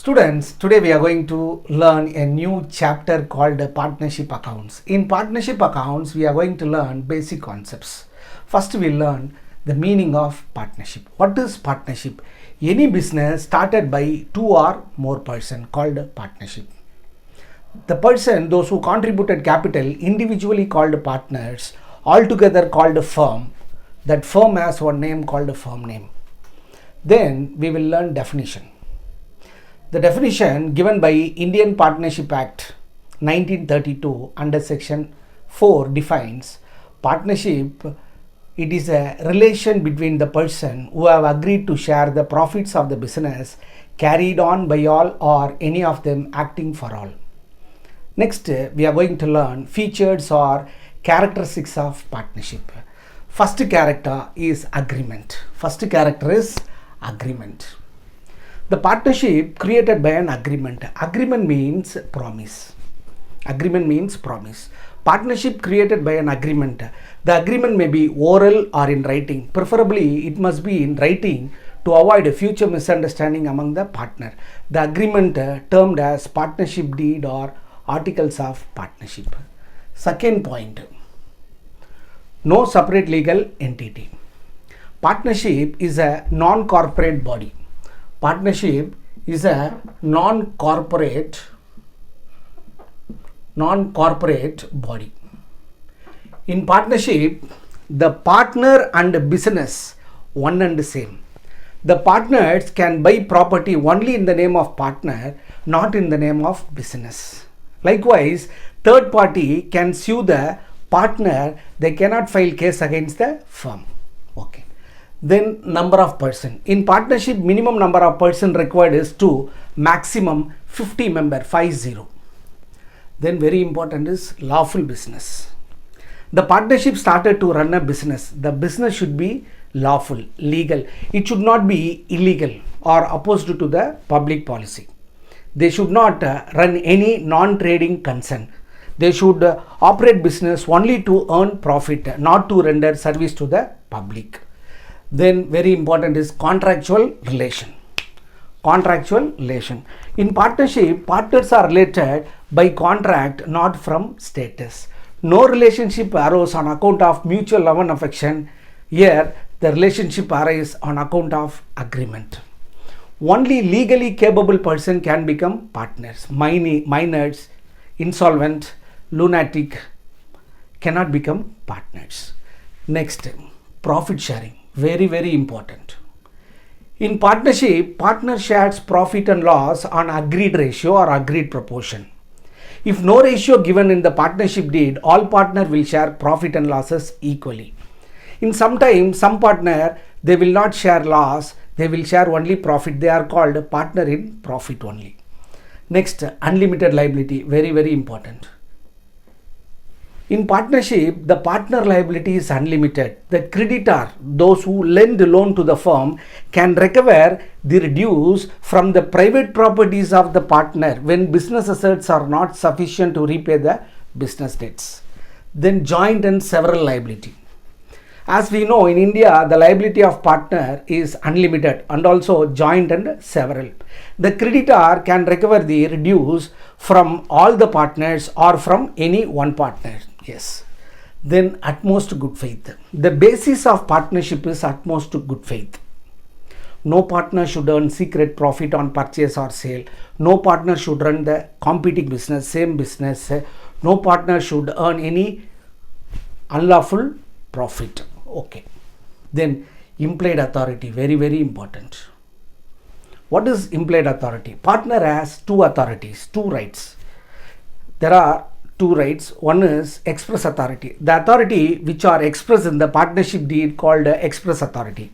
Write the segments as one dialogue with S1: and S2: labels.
S1: Students, today we are going to learn a new chapter called partnership accounts. In partnership accounts, we are going to learn basic concepts. First, we learn the meaning of partnership. What is partnership? Any business started by two or more person called partnership. The person, those who contributed capital, individually called partners, altogether called a firm. That firm has one name called a firm name. Then we will learn definition. The definition given by Indian Partnership Act 1932 under section 4 defines partnership. It is a relation between the person who have agreed to share the profits of the business carried on by all or any of them acting for all. Next, we are going to learn features or characteristics of partnership. First character is agreement. First character is agreement. The partnership created by an agreement. Agreement means promise. Agreement means promise. Partnership created by an agreement. The agreement may be oral or in writing. Preferably, it must be in writing to avoid a future misunderstanding among the partner. The agreement termed as partnership deed or articles of partnership. Second point, no separate legal entity. Partnership is a non-corporate body. Partnership is a non-corporate body. In partnership, the partner and business one and the same. The partners can buy property only in the name of partner, not in the name of business. Likewise, third party can sue the partner. They cannot file case against the firm. Okay. Then number of person. In partnership, minimum number of person required is 2, maximum 50 member, 50. Then very important is lawful business. The partnership started to run a business. The business should be lawful, legal. It should not be illegal or opposed to the public policy. They should not run any non-trading concern. They should operate business only to earn profit, not to render service to the public. Then very important is contractual relation. Contractual relation. In partnership, partners are related by contract, not from status. No relationship arose on account of mutual love and affection. Here, the relationship arises on account of agreement. Only legally capable person can become partners. Minors, insolvent, lunatic cannot become partners. Next, profit sharing. Very, very important. In partnership, partner shares profit and loss on agreed ratio or agreed proportion. If no ratio given in the partnership deed, all partners will share profit and losses equally. In sometimes, some partner, they will not share loss, they will share only profit. They are called partner in profit only. Next, unlimited liability. Very, very important. In partnership, the partner liability is unlimited. The creditor, those who lend the loan to the firm, can recover the reduce from the private properties of the partner when business assets are not sufficient to repay the business debts. Then joint and several liability. As we know, in India, the liability of partner is unlimited and also joint and several. The creditor can recover the reduce from all the partners or from any one partner. Yes. Then utmost good faith. The basis of partnership is utmost good faith. No partner should earn secret profit on purchase or sale. No partner should run the competing business, same business. No partner should earn any unlawful profit. Okay. Then implied authority. Very, very important. What is implied authority? Partner has two authorities, two rights. There are two rights. One is express authority. The authority which are expressed in the partnership deed called express authority.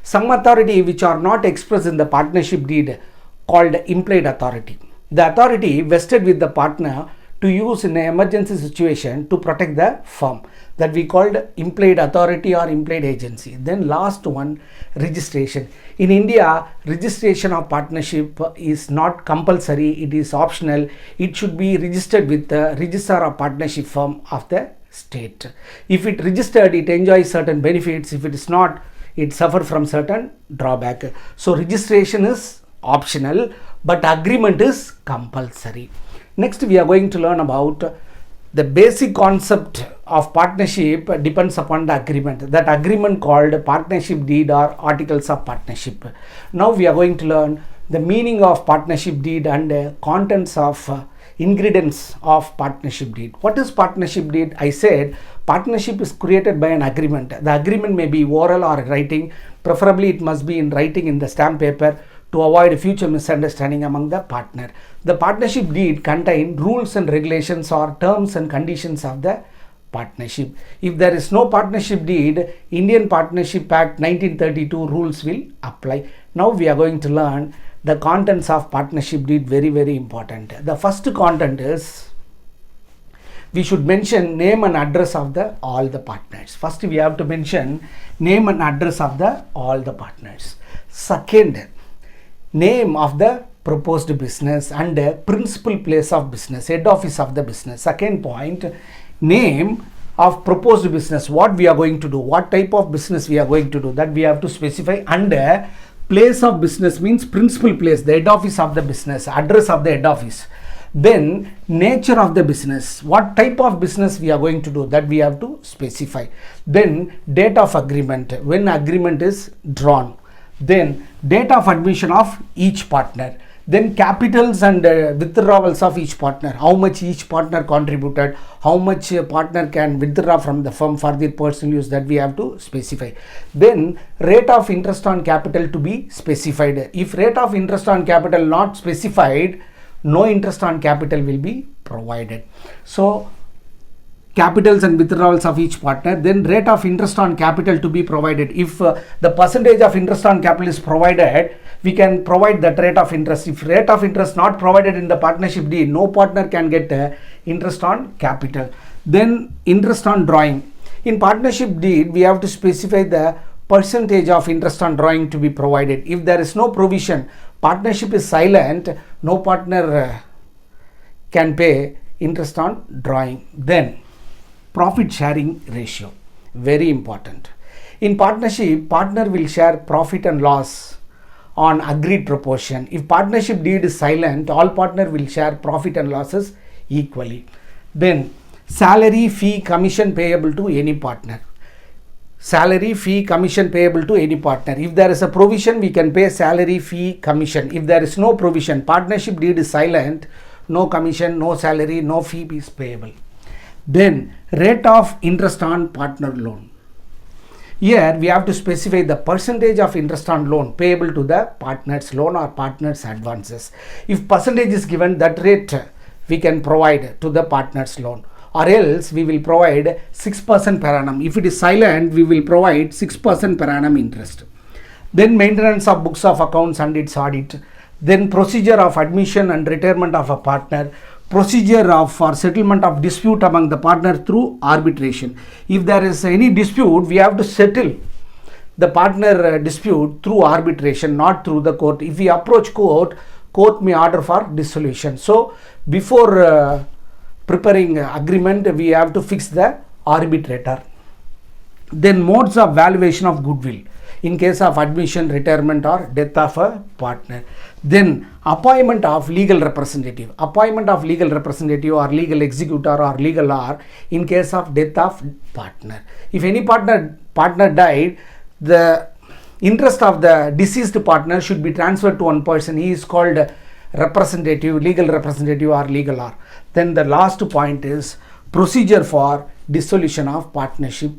S1: Some authority which are not expressed in the partnership deed called implied authority. The authority vested with the partner to use in an emergency situation to protect the firm, that we called implied authority or implied agency. Then last one, registration. In India, registration of partnership is not compulsory, it is optional. It should be registered with the Registrar of Partnership Firm of the state. If it registered, it enjoys certain benefits. If it is not, it suffers from certain drawback. So registration is optional, but agreement is compulsory. Next, we are going to learn about the basic concept of partnership depends upon the agreement. That agreement called partnership deed or articles of partnership. Now we are going to learn the meaning of partnership deed and contents of ingredients of partnership deed. What is partnership deed? I said partnership is created by an agreement. The agreement may be oral or writing. Preferably it must be in writing in the stamp paper to avoid future misunderstanding among the partner. The partnership deed contain rules and regulations or terms and conditions of the partnership. If there is no partnership deed, Indian Partnership Act 1932 rules will apply. Now we are going to learn the contents of partnership deed, very important. The first content is we should mention name and address of all the partners. First we have to mention name and address of all the partners. Second, name of the proposed business and principal place of business, head office of the business. Second point, name of proposed business, what we are going to do, what type of business we are going to do, that we have to specify. And place of business means principal place, the head office of the business, address of the head office. Then nature of the business, what type of business we are going to do, that we have to specify. Then date of agreement, when agreement is drawn. Then date of admission of each partner. Then capitals and withdrawals of each partner, how much each partner contributed, how much a partner can withdraw from the firm for their personal use, that we have to specify. Then rate of interest on capital to be specified. If rate of interest on capital not specified, no interest on capital will be provided. So capitals and withdrawals of each partner. Then rate of interest on capital to be provided. If the percentage of interest on capital is provided, we can provide that rate of interest. If rate of interest not provided in the partnership deed, no partner can get interest on capital. Then interest on drawing. In partnership deed, we have to specify the percentage of interest on drawing to be provided. If there is no provision, partnership is silent, no partner can pay interest on drawing. Then profit sharing ratio, very important. In partnership, partner will share profit and loss on agreed proportion. If partnership deed is silent, all partner will share profit and losses equally. Then salary, fee, commission payable to any partner. Salary, fee, commission payable to any partner. If there is a provision, we can pay salary, fee, commission. If there is no provision, partnership deed is silent, no commission, no salary, no fee is payable. Then rate of interest on partner loan. Here we have to specify the percentage of interest on loan payable to the partner's loan or partner's advances. If percentage is given, that rate we can provide to the partner's loan, or else we will provide 6% per annum. If it is silent, we will provide 6% per annum interest. Then maintenance of books of accounts and its audit. Then procedure of admission and retirement of a partner. Procedure for settlement of dispute among the partner through arbitration. If there is any dispute, we have to settle the partner dispute through arbitration, not through the court. If we approach court, court may order for dissolution. So before preparing agreement, we have to fix the arbitrator. Then modes of valuation of goodwill in case of admission, retirement or death of a partner. Then appointment of legal representative. Appointment of legal representative or legal executor or legal R in case of death of partner. If any partner died, the interest of the deceased partner should be transferred to one person. He is called representative, legal representative or legal R. Then the last point is procedure for dissolution of partnership.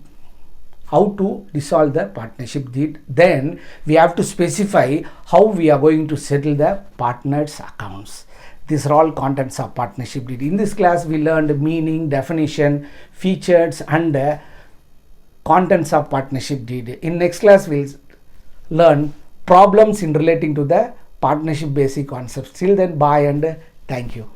S1: How to dissolve the partnership deed. Then we have to specify how we are going to settle the partners' accounts. These are all contents of partnership deed. In this class, we learned meaning, definition, features and contents of partnership deed. In next class, we'll learn problems in relating to the partnership basic concepts. Till then, bye and thank you.